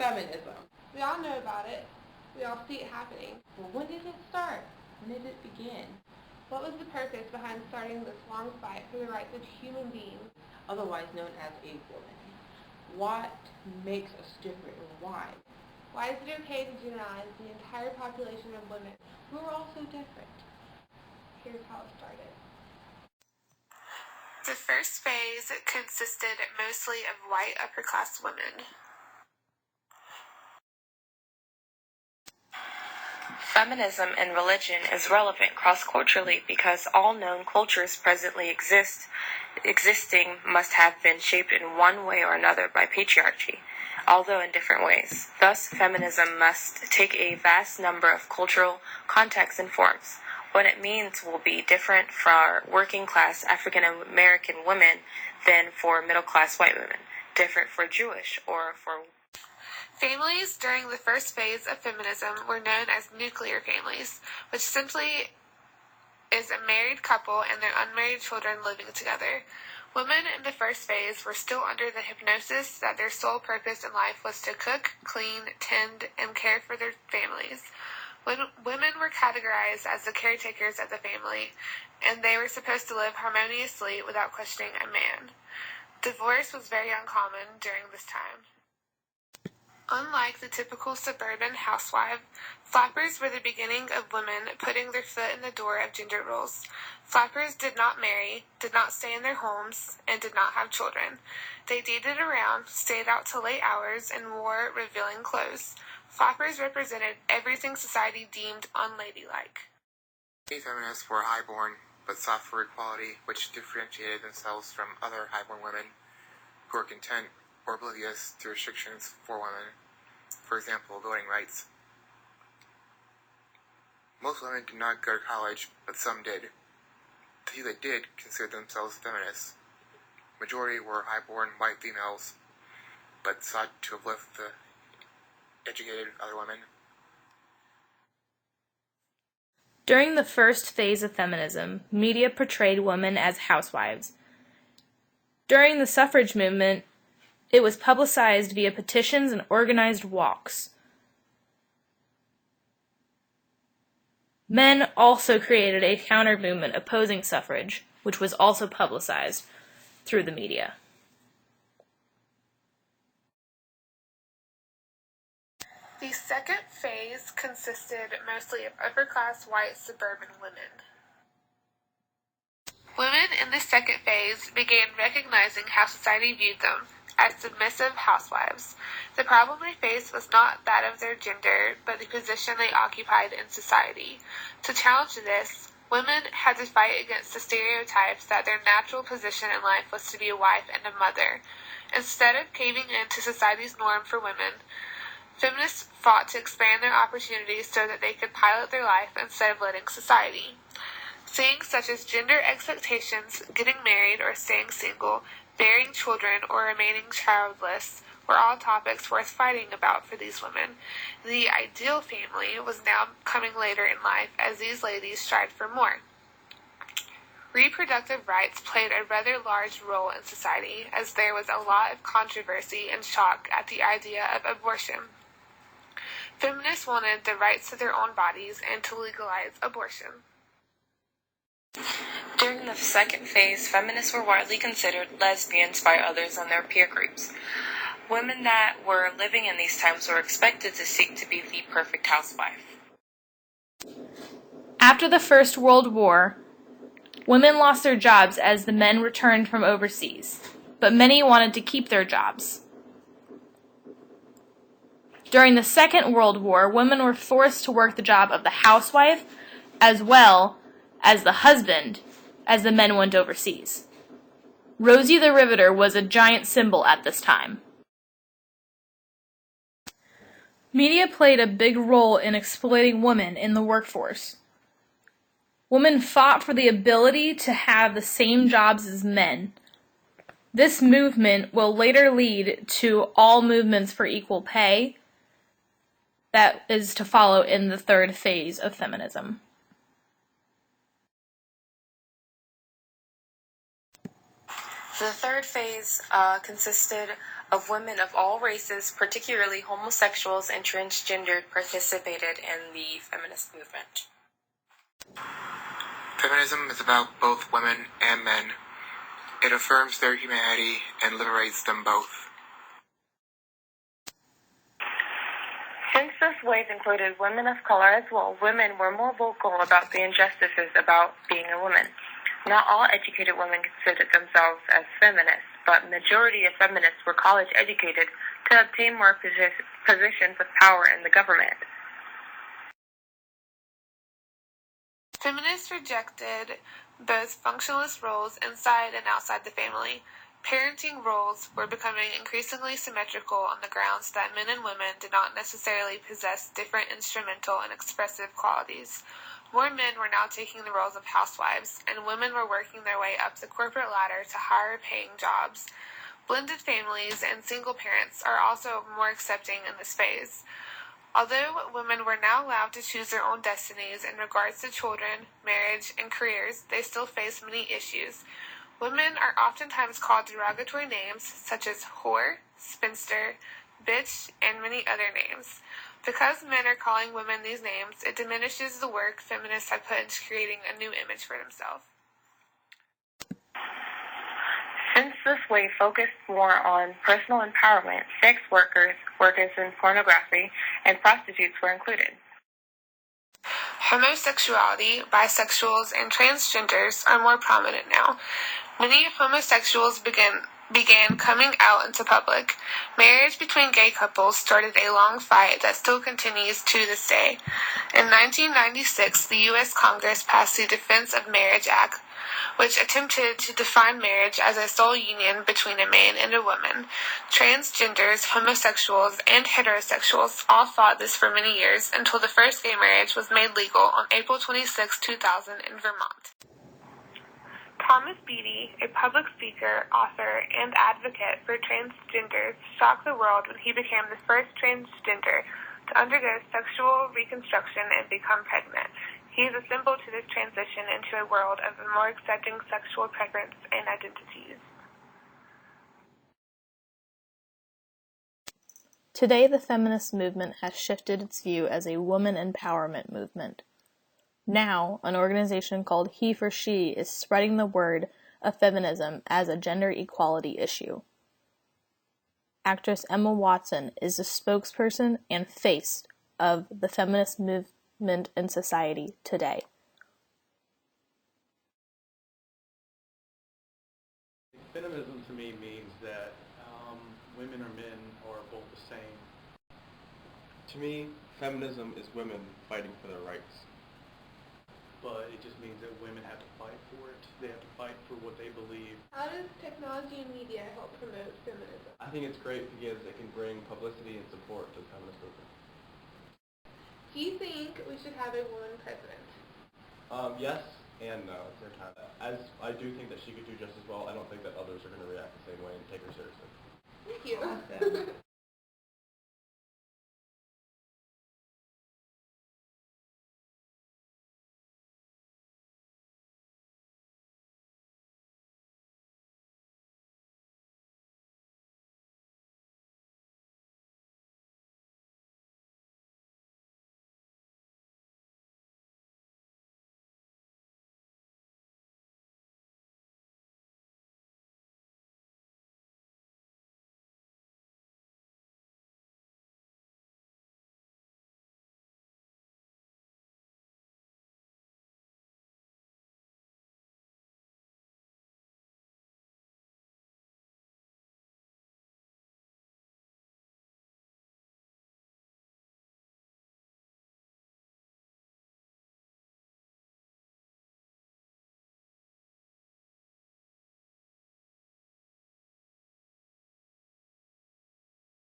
Feminism. We all know about it. We all see it happening. Well, when did it start? When did it begin? What was the purpose behind starting this long fight for the rights of human beings? Otherwise known as a woman. What makes us different and why? Why is it okay to generalize the entire population of women who are all so different? Here's how it started. The first phase consisted mostly of white upper-class women. Feminism in religion is relevant cross-culturally because all known cultures presently existing must have been shaped in one way or another by patriarchy, although in different ways. Thus, feminism must take a vast number of cultural contexts and forms. What it means will be different for working-class African-American women than for middle-class white women, different for Jewish or for... Families during the first phase of feminism were known as nuclear families, which simply is a married couple and their unmarried children living together. Women in the first phase were still under the hypnosis that their sole purpose in life was to cook, clean, tend, and care for their families. Women were categorized as the caretakers of the family, and they were supposed to live harmoniously without questioning a man. Divorce was very uncommon during this time. Unlike the typical suburban housewife, flappers were the beginning of women putting their foot in the door of gender roles. Flappers did not marry, did not stay in their homes, and did not have children. They dated around, stayed out till late hours, and wore revealing clothes. Flappers represented everything society deemed unladylike. Many feminists were highborn, but sought for equality, which differentiated themselves from other highborn women who were content or oblivious to restrictions for women. For example, voting rights. Most women did not go to college, but some did. The few that did considered themselves feminists. Majority were highborn white females, but sought to uplift the educated other women. During the first phase of feminism, media portrayed women as housewives. During the suffrage movement, it was publicized via petitions and organized walks. Men also created a counter-movement opposing suffrage, which was also publicized through the media. The second phase consisted mostly of upper-class white suburban women. Women in the second phase began recognizing how society viewed them as submissive housewives. The problem they faced was not that of their gender, but the position they occupied in society. To challenge this, women had to fight against the stereotypes that their natural position in life was to be a wife and a mother. Instead of caving in to society's norm for women, feminists fought to expand their opportunities so that they could pilot their life instead of letting society. Things such as gender expectations, getting married or staying single, bearing children or remaining childless were all topics worth fighting about for these women. The ideal family was now coming later in life as these ladies strived for more. Reproductive rights played a rather large role in society, as there was a lot of controversy and shock at the idea of abortion. Feminists wanted the rights to their own bodies and to legalize abortion. During the second phase, feminists were widely considered lesbians by others in their peer groups. Women that were living in these times were expected to seek to be the perfect housewife. After the First World War, women lost their jobs as the men returned from overseas, but many wanted to keep their jobs. During the Second World War, women were forced to work the job of the housewife as well as the husband as the men went overseas. Rosie the Riveter was a giant symbol at this time. Media played a big role in exploiting women in the workforce. Women fought for the ability to have the same jobs as men. This movement will later lead to all movements for equal pay that is to follow in the third phase of feminism. The third phase consisted of women of all races, particularly homosexuals and transgendered, participated in the feminist movement. Feminism is about both women and men. It affirms their humanity and liberates them both. Since this wave included women of color as well, women were more vocal about the injustices about being a woman. Not all educated women considered themselves as feminists, but majority of feminists were college educated to obtain more positions of power in the government. Feminists rejected both functionalist roles inside and outside the family. Parenting roles were becoming increasingly symmetrical on the grounds that men and women did not necessarily possess different instrumental and expressive qualities. More men were now taking the roles of housewives, and women were working their way up the corporate ladder to higher-paying jobs. Blended families and single parents are also more accepting in this phase. Although women were now allowed to choose their own destinies in regards to children, marriage, and careers, they still face many issues. Women are oftentimes called derogatory names such as whore, spinster, bitch, and many other names. Because men are calling women these names, it diminishes the work feminists have put into creating a new image for themselves. Since this wave focused more on personal empowerment, sex workers, workers in pornography, and prostitutes were included. Homosexuality, bisexuals, and transgenders are more prominent now. Many homosexuals began coming out into public. Marriage between gay couples started a long fight that still continues to this day. In 1996, the U.S. Congress passed the Defense of Marriage Act, which attempted to define marriage as a sole union between a man and a woman. Transgenders, homosexuals, and heterosexuals all fought this for many years until the first gay marriage was made legal on April 26, 2000 in Vermont. Thomas Beatie, a public speaker, author, and advocate for transgenders, shocked the world when he became the first transgender to undergo sexual reconstruction and become pregnant. He is a symbol to this transition into a world of more accepting sexual preference and identities. Today, the feminist movement has shifted its view as a woman empowerment movement. Now, an organization called He for She is spreading the word of feminism as a gender equality issue. Actress Emma Watson is the spokesperson and face of the feminist movement in society today. Feminism to me means that women or men are both the same. To me, feminism is women fighting for their rights. But it just means that women have to fight for it. They have to fight for what they believe. How does technology and media help promote feminism? I think it's great because it can bring publicity and support to the feminist movement. Do you think we should have a woman president? Yes and no at the same time. As I do think that she could do just as well, I don't think that others are going to react the same way and take her seriously. Thank you. Awesome.